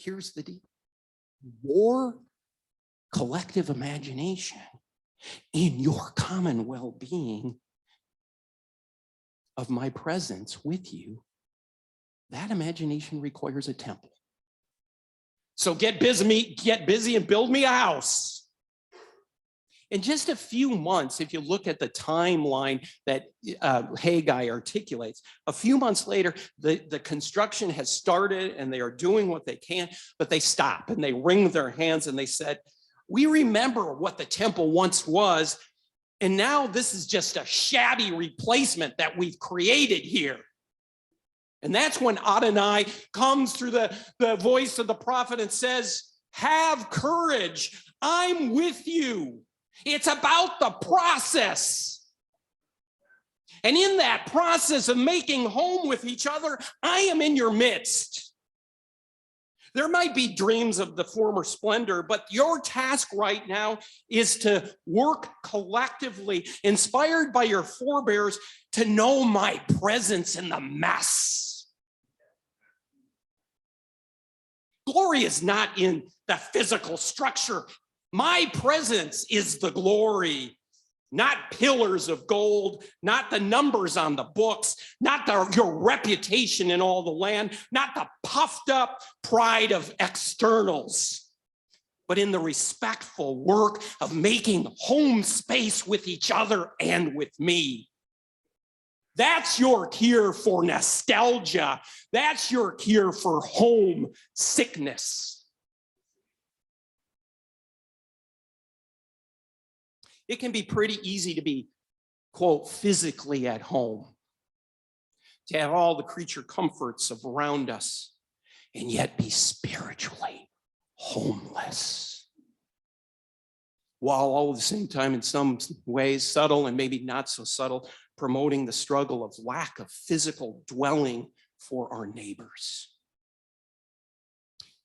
here's the deal. Your collective imagination in your common well-being of my presence with you, that imagination requires a temple. So get busy and build me a house. In just a few months, if you look at the timeline that Haggai articulates, a few months later, the construction has started and they are doing what they can, but they stop and they wring their hands and they said, we remember what the temple once was, and now this is just a shabby replacement that we've created here. And that's when Adonai comes through the voice of the prophet and says, have courage, I'm with you. It's about the process. And in that process of making home with each other, I am in your midst. There might be dreams of the former splendor, but your task right now is to work collectively, inspired by your forebears, to know my presence in the mess. Glory is not in the physical structure. My presence is the glory, not pillars of gold, not the numbers on the books, not your reputation in all the land, not the puffed up pride of externals, but in the respectful work of making home space with each other and with me. That's your cure for nostalgia. That's your cure for home sickness. It can be pretty easy to be, quote, physically at home, to have all the creature comforts of around us, and yet be spiritually homeless. While all at the same time, in some ways, subtle and maybe not so subtle, promoting the struggle of lack of physical dwelling for our neighbors.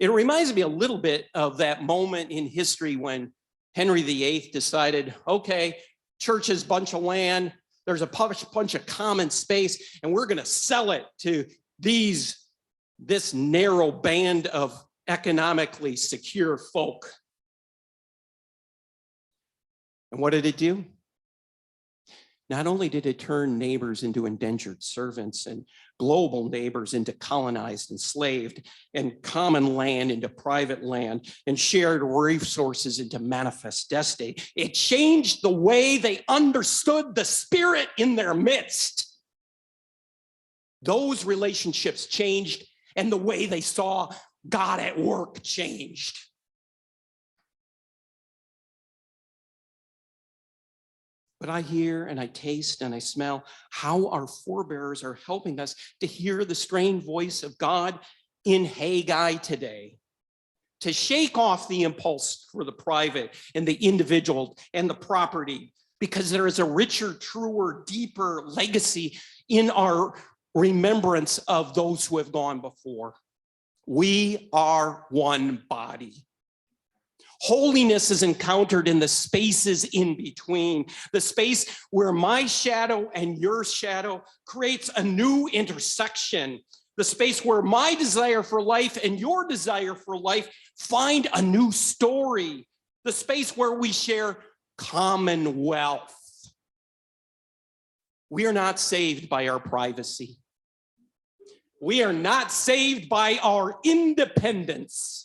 It reminds me a little bit of that moment in history when Henry VIII decided, okay, church is a bunch of land, there's a bunch of common space, and we're going to sell it to this narrow band of economically secure folk. And what did it do? Not only did it turn neighbors into indentured servants and global neighbors into colonized, enslaved, and common land into private land, and shared resources into manifest destiny, it changed the way they understood the spirit in their midst. Those relationships changed, and the way they saw God at work changed. But I hear and I taste and I smell how our forebears are helping us to hear the strained voice of God in Haggai today, to shake off the impulse for the private and the individual and the property, because there is a richer, truer, deeper legacy in our remembrance of those who have gone before. We are one body. Holiness is encountered in the spaces in between, the space where my shadow and your shadow creates a new intersection, the space where my desire for life and your desire for life find a new story, the space where we share commonwealth. We are not saved by our privacy. We are not saved by our independence.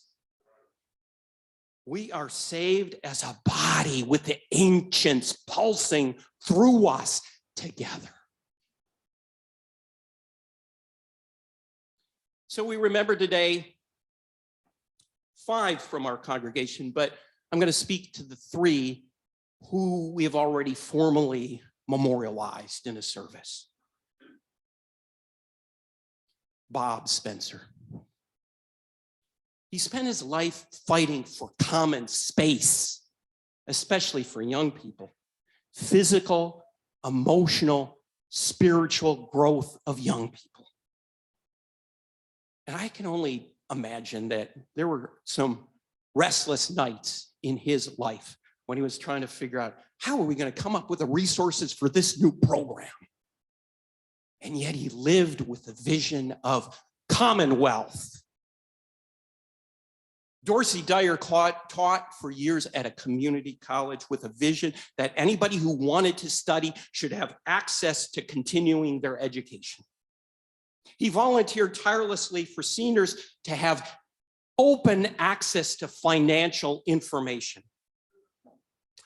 We are saved as a body with the ancients pulsing through us together. So we remember today 5 from our congregation, but I'm going to speak to the 3 who we have already formally memorialized in a service. Bob Spencer. He spent his life fighting for common space, especially for young people, physical, emotional, spiritual growth of young people. And I can only imagine that there were some restless nights in his life when he was trying to figure out, how are we going to come up with the resources for this new program? And yet he lived with the vision of commonwealth. Dorsey Dyer taught for years at a community college with a vision that anybody who wanted to study should have access to continuing their education. He volunteered tirelessly for seniors to have open access to financial information.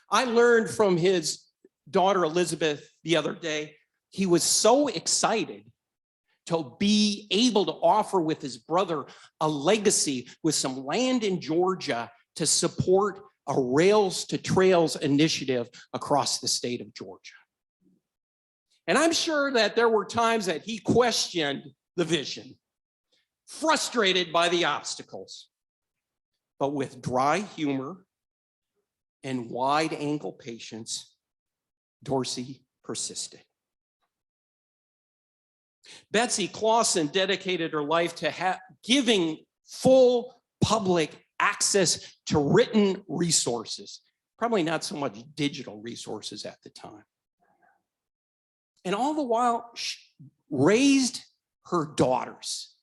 I learned from his daughter Elizabeth the other day, he was so excited to be able to offer with his brother a legacy with some land in Georgia to support a Rails to Trails initiative across the state of Georgia. And I'm sure that there were times that he questioned the vision, frustrated by the obstacles, but with dry humor and wide-angle patience, Dorsey persisted. Betsy Clausen dedicated her life to giving full public access to written resources, probably not so much digital resources at the time. And all the while, she raised her daughters.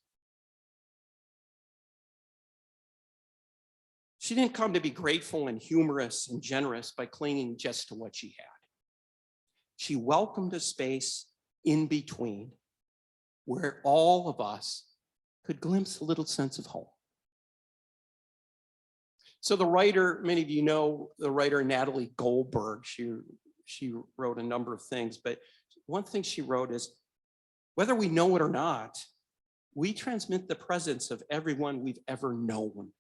She didn't come to be grateful and humorous and generous by clinging just to what she had. She welcomed a space in between where all of us could glimpse a little sense of home. So the writer, many of you know the writer Natalie Goldberg. She wrote a number of things, but one thing she wrote is, whether we know it or not, we transmit the presence of everyone we've ever known.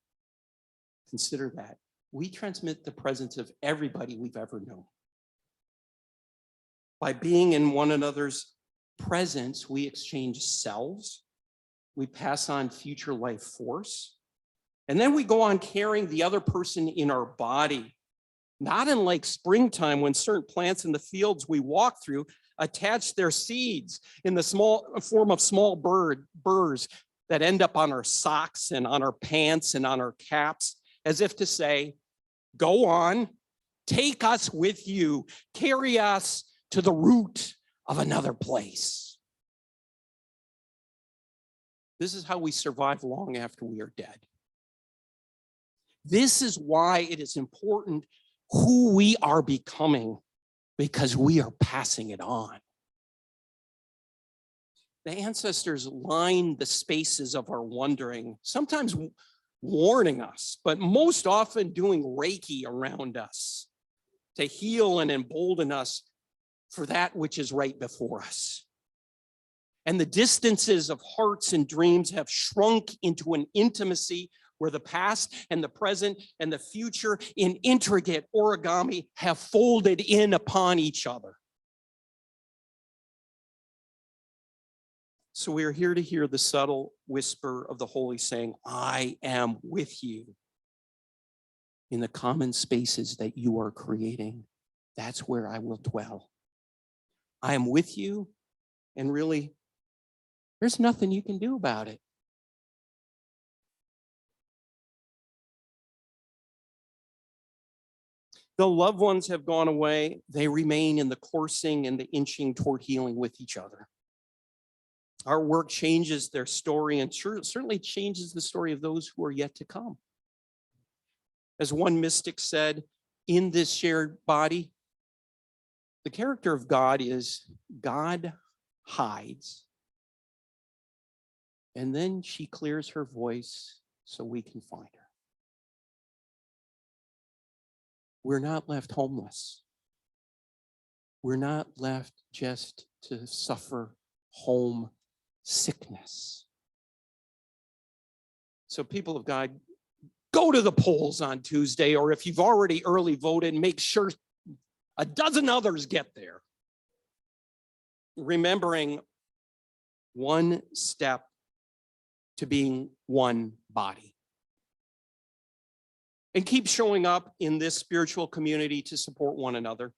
Consider that. We transmit the presence of everybody we've ever known. By being in one another's presence, we exchange selves, we pass on future life force, and then we go on carrying the other person in our body. Not unlike springtime, when certain plants in the fields we walk through attach their seeds in the form of small burrs that end up on our socks and on our pants and on our caps, as if to say, go on, take us with you, carry us to the root of another place. This is how we survive long after we are dead. This is why it is important who we are becoming, because we are passing it on. The ancestors lined the spaces of our wandering, sometimes warning us, but most often doing Reiki around us to heal and embolden us for that which is right before us. And the distances of hearts and dreams have shrunk into an intimacy where the past and the present and the future in intricate origami have folded in upon each other. So we are here to hear the subtle whisper of the Holy saying, I am with you in the common spaces that you are creating. That's where I will dwell. I am with you, and really, there's nothing you can do about it. Though loved ones have gone away, they remain in the coursing and the inching toward healing with each other. Our work changes their story and certainly changes the story of those who are yet to come. As one mystic said, in this shared body, the character of God is God hides, and then she clears her voice so we can find her. We're not left homeless. We're not left just to suffer home sickness. So people of God, go to the polls on Tuesday, or if you've already early voted, make sure a dozen others get there. Remembering one step to being one body. And keep showing up in this spiritual community to support one another.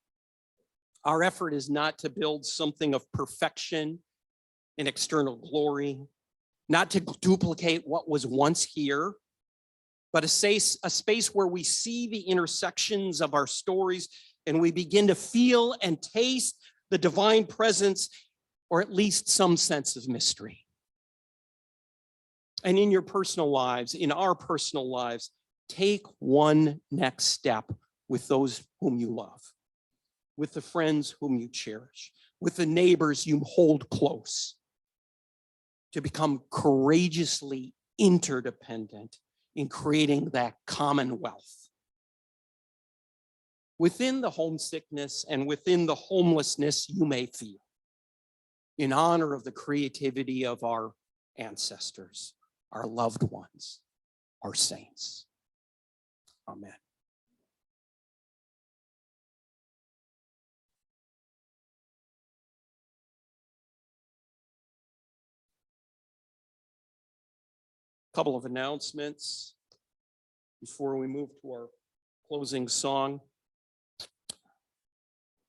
Our effort is not to build something of perfection and external glory, not to duplicate what was once here, but a space where we see the intersections of our stories and we begin to feel and taste the divine presence, or at least some sense of mystery. And in your personal lives, in our personal lives, Take one next step with those whom you love, with the friends whom you cherish, with the neighbors you hold close, to become courageously interdependent in creating that commonwealth. Within the homesickness and within the homelessness you may feel, in honor of the creativity of our ancestors, our loved ones, our saints. Amen. Couple of announcements before we move to our closing song.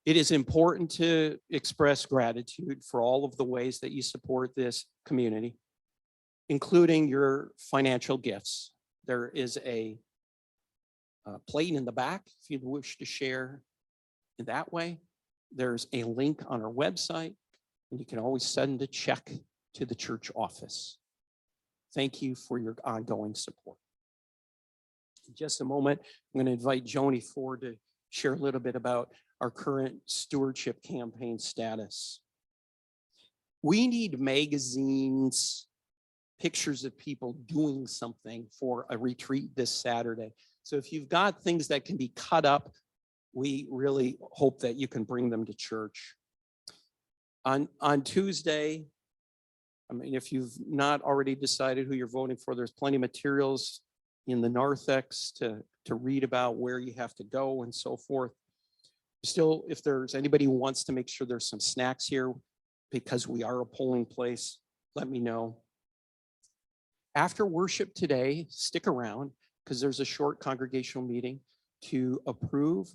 It is important to express gratitude for all of the ways that you support this community, including your financial gifts. There is a plate in the back if you wish to share in that way. There's a link on our website, and you can always send a check to the church office. Thank you for your ongoing support. In just a moment, I'm going to invite Joni forward to share a little bit about our current stewardship campaign status. We need magazines, pictures of people doing something for a retreat this Saturday. So if you've got things that can be cut up, we really hope that you can bring them to church. On Tuesday, I mean, if you've not already decided who you're voting for, there's plenty of materials in the narthex to read about where you have to go and so forth. Still, if there's anybody who wants to make sure there's some snacks here, because we are a polling place, let me know. After worship today, stick around because there's a short congregational meeting to approve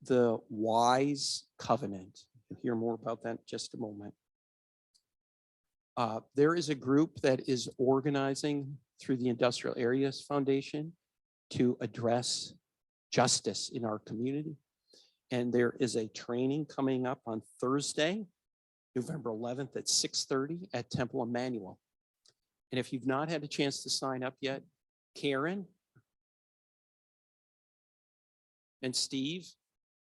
the WISE covenant. You'll hear more about that in just a moment. There is a group that is organizing through the Industrial Areas Foundation to address justice in our community. And there is a training coming up on Thursday, November 11th at 6:30 at Temple Emmanuel. And if you've not had a chance to sign up yet, Karen and Steve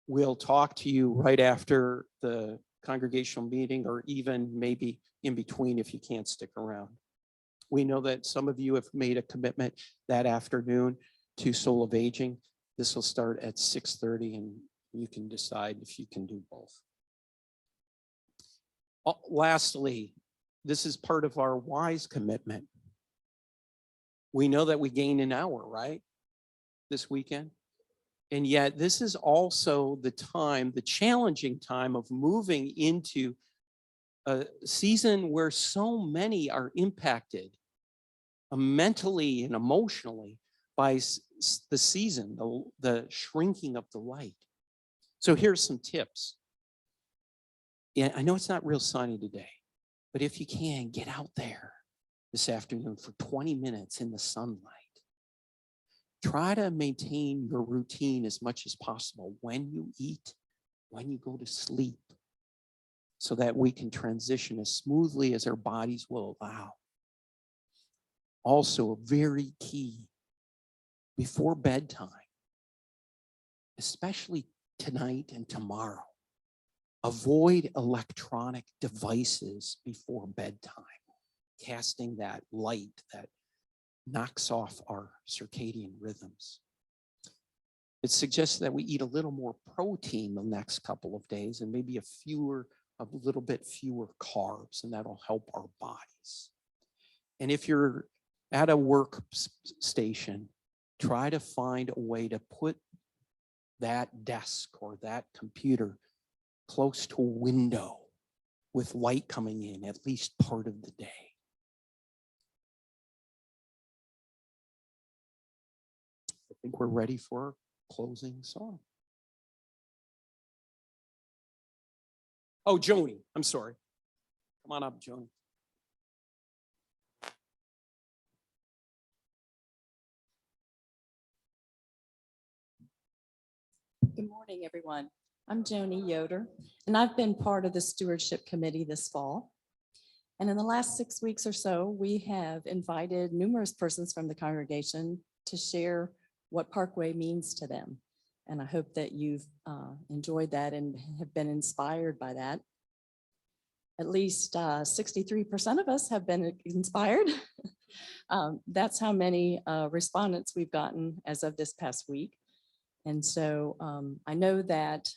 will talk to you right after the congregational meeting, or even maybe in between if you can't stick around. We know that some of you have made a commitment that afternoon to Soul of Aging. This will start at 6:30 and you can decide if you can do both. Lastly, this is part of our WISE commitment. We know that we gain an hour, right? This weekend. And yet this is also the time, the challenging time of moving into a season where so many are impacted mentally and emotionally by the season, the shrinking of the light. So here's some tips. Yeah, I know it's not real sunny today, but if you can, get out there this afternoon for 20 minutes in the sunlight. Try to maintain your routine as much as possible when you eat, when you go to sleep, so that we can transition as smoothly as our bodies will allow. Also, very key, before bedtime, especially tonight and tomorrow, avoid electronic devices before bedtime, casting that light that knocks off our circadian rhythms. It suggests that we eat a little more protein the next couple of days and maybe a little bit fewer carbs, and that'll help our bodies. And if you're at a work station, try to find a way to put that desk or that computer close to a window with light coming in at least part of the day. I think we're ready for our closing song. Oh, Joni, I'm sorry. Come on up, Joni. Good morning, everyone. I'm Joni Yoder, and I've been part of the stewardship committee this fall. And in the last 6 weeks or so, we have invited numerous persons from the congregation to share what Parkway means to them. And I hope that you've enjoyed that and have been inspired by that. At least 63% of us have been inspired. That's how many respondents we've gotten as of this past week. And so I know that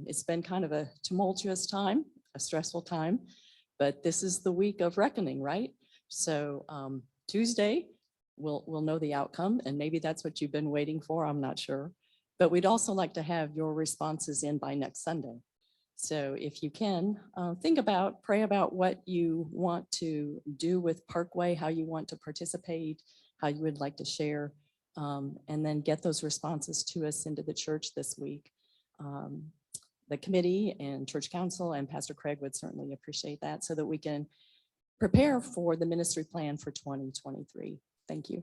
it's been kind of a tumultuous time, a stressful time, but this is the week of reckoning, right? So Tuesday, we'll know the outcome, and maybe that's what you've been waiting for, I'm not sure. But we'd also like to have your responses in by next Sunday. So if you can, pray about what you want to do with Parkway, how you want to participate, how you would like to share, and then get those responses to us into the church this week. The committee and church council and Pastor Craig would certainly appreciate that so that we can prepare for the ministry plan for 2023. Thank you.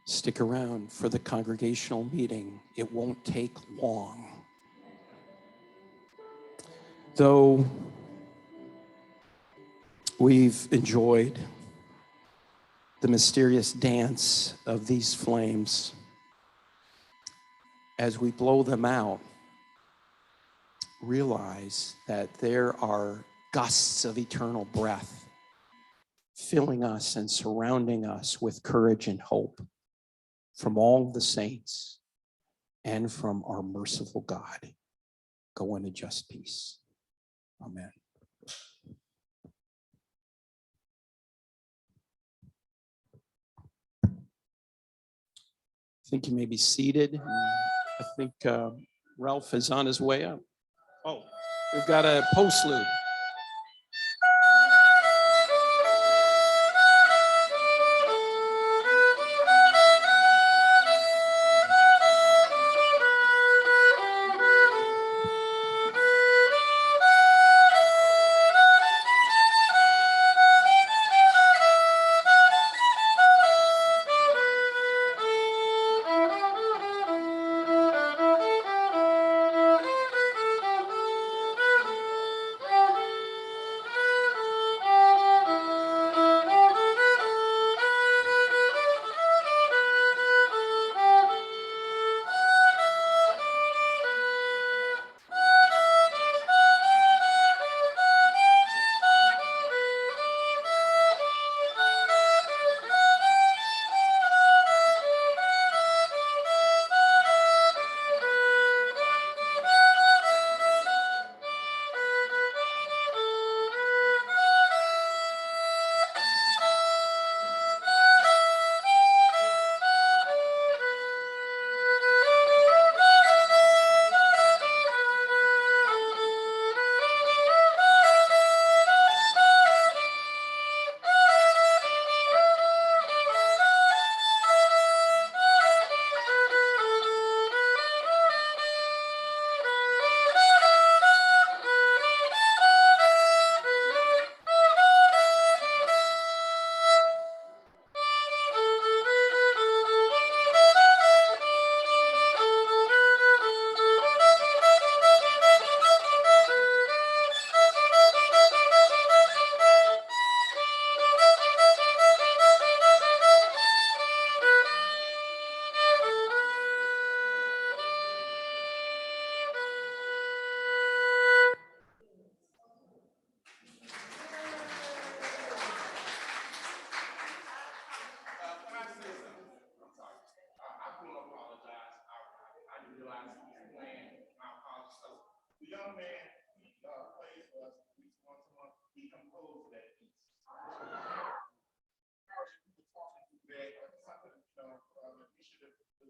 Stick around for the congregational meeting. It won't take long. Though we've enjoyed the mysterious dance of these flames, as we blow them out, realize that there are gusts of eternal breath filling us and surrounding us with courage and hope from all the saints and from our merciful God. Go in a just peace. Amen. I think you may be seated. I think Ralph is on his way up. Oh, we've got a postlude.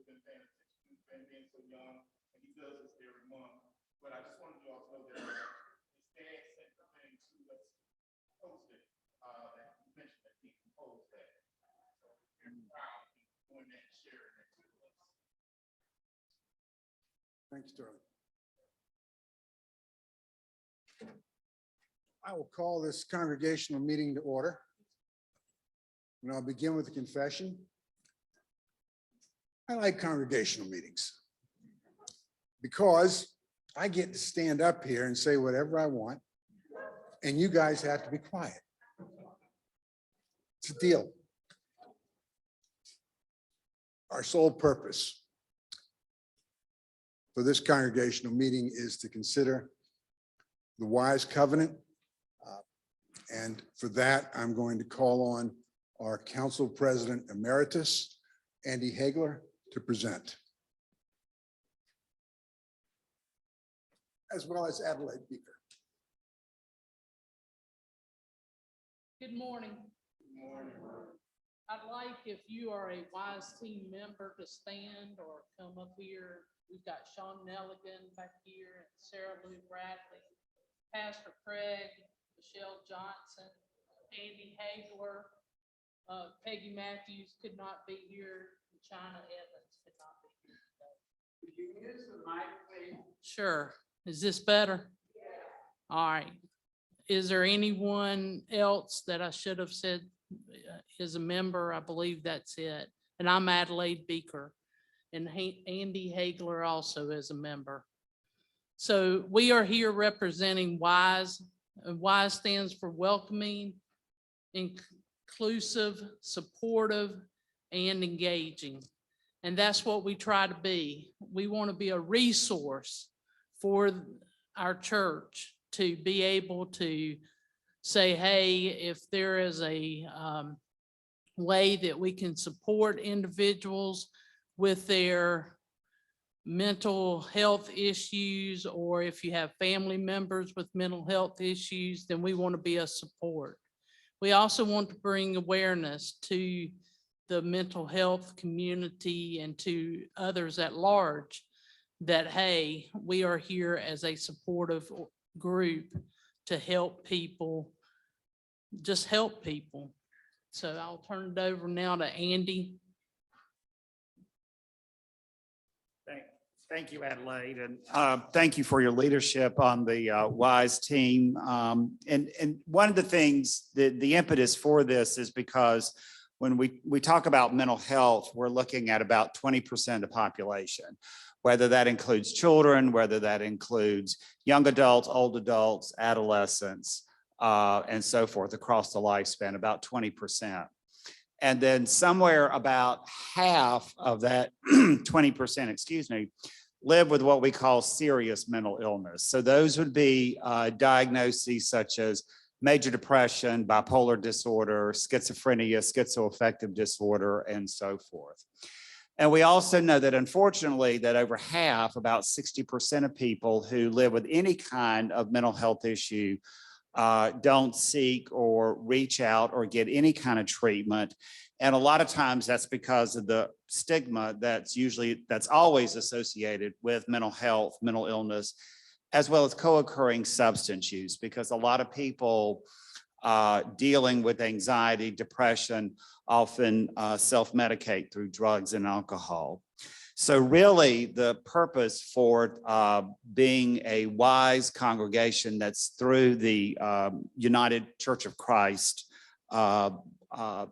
who's been paying attention, who's been being so young, and he does this every month. But I just wanted you all to know that his dad sent something to us, posted, that he mentioned that he composed that. So we're very proud of him doing that and sharing that with us. Thanks, Sterling. I will call this congregational meeting to order. And I'll begin with a confession. I like congregational meetings because I get to stand up here and say whatever I want, and you guys have to be quiet. It's a deal. Our sole purpose for this congregational meeting is to consider the wise covenant. And for that, I'm going to call on our council president emeritus, Andy Hagler, to present, as well as Adelaide Beaker. Good morning. Good morning. I'd like if you are a WISE team member to stand or come up here. We've got Sean Nelligan back here and Sarah Lou Bradley, Pastor Craig, Michelle Johnson, Andy Hagler, Peggy Matthews could not be here, and China Evans could not be here today. Could you use the mic, please? Sure. Is this better? Yeah. All right. Is there anyone else that I should have said is a member? I believe that's it. And I'm Adelaide Beaker, and Andy Hagler also is a member. So we are here representing WISE. WISE stands for welcoming, inclusive, supportive, and engaging. And that's what we try to be. We want to be a resource for our church to be able to say, hey, if there is a way that we can support individuals with their mental health issues, or if you have family members with mental health issues, then we want to be a support. We also want to bring awareness to the mental health community and to others at large that, hey, we are here as a supportive group to help people, just help people. So I'll turn it over now to Andy. Thank you, Adelaide, and thank you for your leadership on the WISE team. And one of the things, the impetus for this is because when we talk about mental health, we're looking at about 20% of the population, whether that includes children, whether that includes young adults, old adults, adolescents, and so forth across the lifespan, about 20%. And then somewhere about half of that 20%, excuse me, live with what we call serious mental illness. So those would be diagnoses such as major depression, bipolar disorder, schizophrenia, schizoaffective disorder, and so forth. And we also know that unfortunately that over half, about 60% of people who live with any kind of mental health issue don't seek or reach out or get any kind of treatment. And a lot of times that's because of the stigma that's always associated with mental health, mental illness, as well as co-occurring substance use, because a lot of people dealing with anxiety, depression, often self-medicate through drugs and alcohol. So really the purpose for being a WISE congregation that's through the United Church of Christ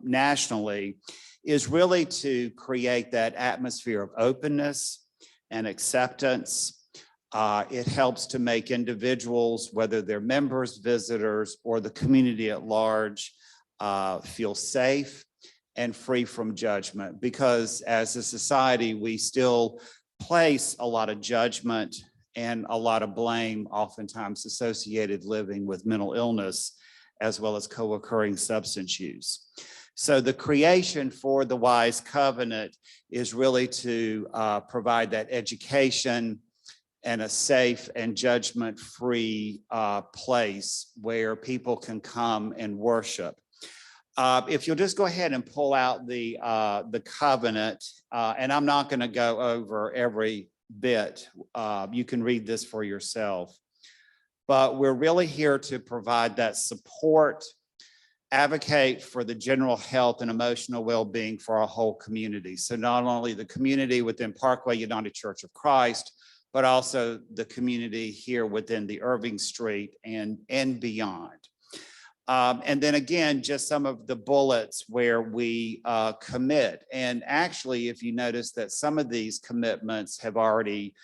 nationally is really to create that atmosphere of openness and acceptance. It helps to make individuals, whether they're members, visitors, or the community at large, feel safe and free from judgment, because as a society, we still place a lot of judgment and a lot of blame, oftentimes associated living with mental illness, as well as co-occurring substance use. So the creation for the WISE covenant is really to provide that education and a safe and judgment-free place where people can come and worship. If you'll just go ahead and pull out the covenant, and I'm not going to go over every bit. You can read this for yourself. But we're really here to provide that support, advocate for the general health and emotional well-being for our whole community. So not only the community within Parkway United Church of Christ, but also the community here within the Irving Street and beyond. And then again, just some of the bullets where we commit. And actually, if you notice that some of these commitments have already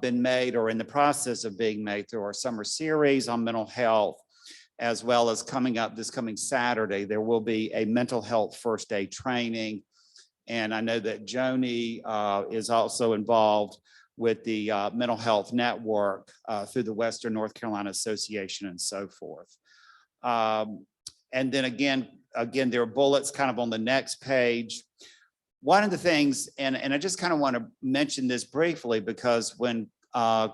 been made or in the process of being made through our summer series on mental health, as well as coming up this coming Saturday, there will be a mental health first aid training. And I know that Joni is also involved with the mental health network through the Western North Carolina Association and so forth. And then again, there are bullets kind of on the next page. One of the things, and I just kind of want to mention this briefly, because when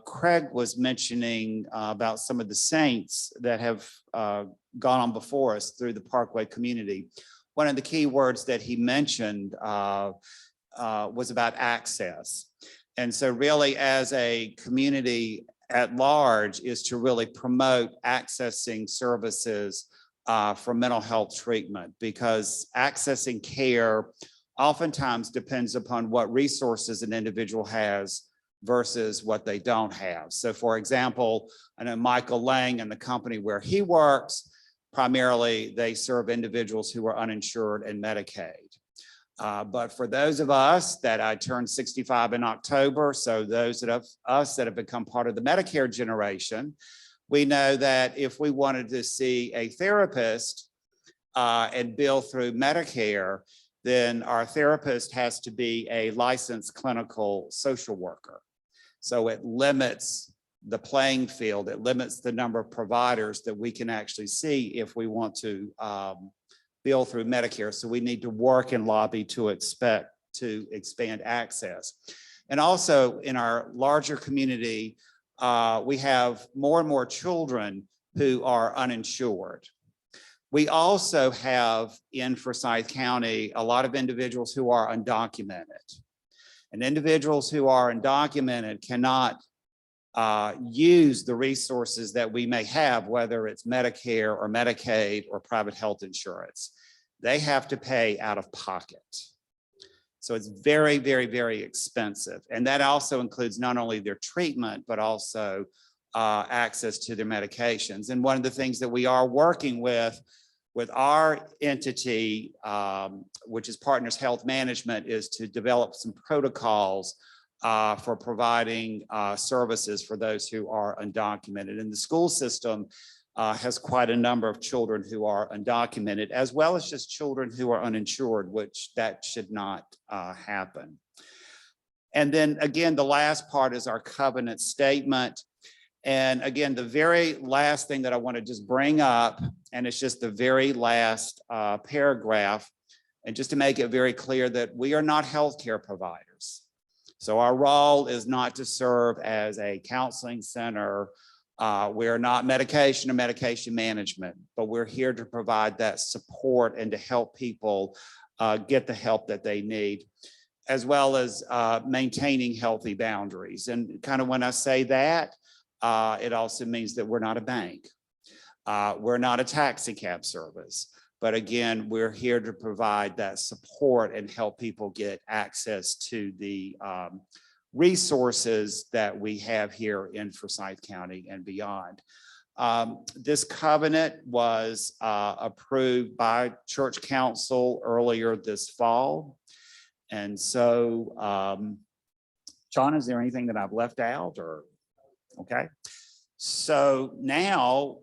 Craig was mentioning about some of the saints that have gone on before us through the Parkway community, one of the key words that he mentioned was about access. And so really, as a community at large, is to really promote accessing services for mental health treatment, because accessing care oftentimes depends upon what resources an individual has versus what they don't have. So for example, I know Michael Lang and the company where he works, primarily they serve individuals who are uninsured and Medicaid. But for those of us that I turned 65 in October, so those that have become part of the Medicare generation, we know that if we wanted to see a therapist and bill through Medicare, then our therapist has to be a licensed clinical social worker. So it limits the playing field. It limits the number of providers that we can actually see if we want to bill through Medicare. So we need to work and lobby to expand access. And also in our larger community, we have more and more children who are uninsured. We also have in Forsyth County a lot of individuals who are undocumented. And individuals who are undocumented cannot use the resources that we may have, whether it's Medicare or Medicaid or private health insurance. They have to pay out of pocket. So it's very, very, very expensive. And that also includes not only their treatment, but also access to their medications. And one of the things that we are working with our entity, which is Partners Health Management, is to develop some protocols for providing services for those who are undocumented. And the school system has quite a number of children who are undocumented, as well as just children who are uninsured, which that should not happen. And then again, the last part is our covenant statement. And again, the very last thing that I want to just bring up, and it's just the very last paragraph, and just to make it very clear that we are not healthcare providers. So our role is not to serve as a counseling center. We're not medication or medication management, but we're here to provide that support and to help people get the help that they need, as well as maintaining healthy boundaries. And kind of when I say that, it also means that we're not a bank. We're not a taxi cab service. But again, we're here to provide that support and help people get access to the resources that we have here in Forsyth County and beyond. This covenant was approved by Church Council earlier this fall. And so, John, is there anything that I've left out or? Okay. So now,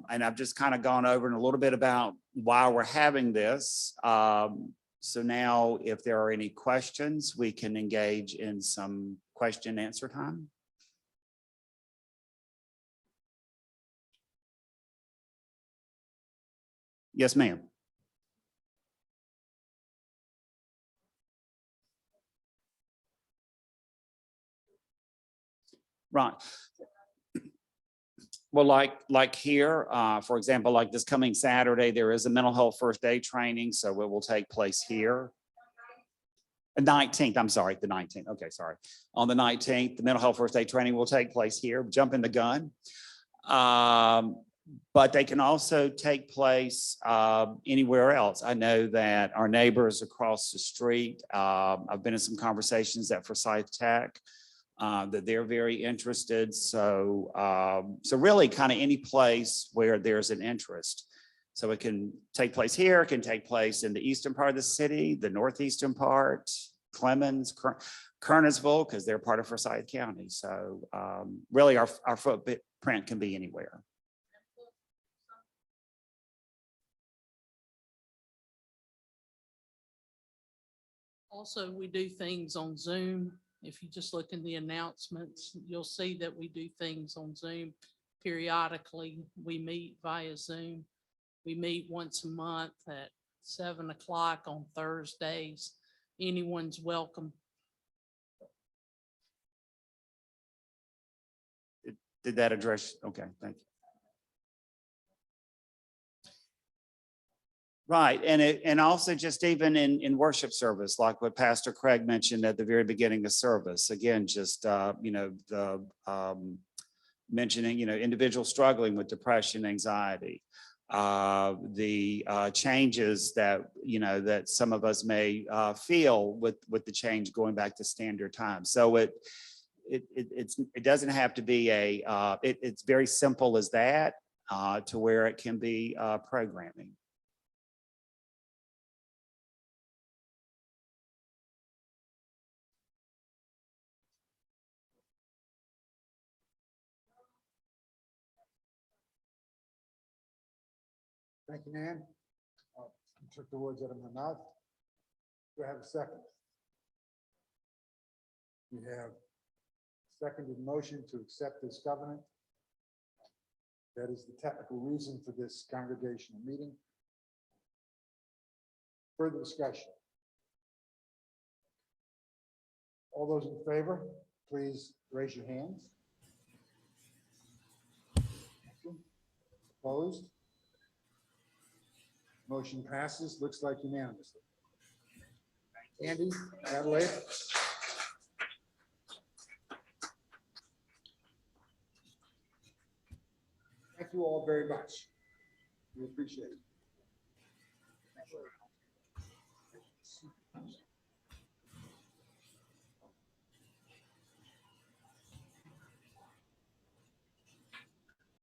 and I've just kind of gone over in a little bit about why we're having this. So now if there are any questions, we can engage in some question and answer time. Yes, ma'am. Right. Well, like here, for example, like this coming Saturday, there is a mental health first aid training, so it will take place here. The 19th, I'm sorry, the 19th. Okay, sorry. On the 19th, the mental health first aid training will take place here, jumping the gun. But they can also take place anywhere else. I know that our neighbors across the street, I've been in some conversations at Forsyth Tech, that they're very interested. So, so really kind of any place where there's an interest. So it can take place here, it can take place in the eastern part of the city, the northeastern part, Clemens, Kernersville, because they're part of Forsyth County. So really our footprint can be anywhere. Also, we do things on Zoom. If you just look in the announcements, you'll see that we do things on Zoom periodically. We meet via Zoom. We meet once a month at 7 o'clock on Thursdays. Anyone's welcome. Did that address? Okay, thank you. Right, and also just even in worship service, like what Pastor Craig mentioned at the very beginning of service. Again, just mentioning individuals struggling with depression, anxiety, the changes that that some of us may feel with the change going back to standard time. So it doesn't have to be it's very simple as that to where it can be programming. Thank you, Nan. You took the words out of my mouth. Do I have a second? We have seconded motion to accept this covenant. That is the technical reason for this congregational meeting. Further discussion? All those in favor, please raise your hands. Opposed? Motion passes, looks like unanimously. Andy, Adelaide? Thank you all very much. We appreciate it.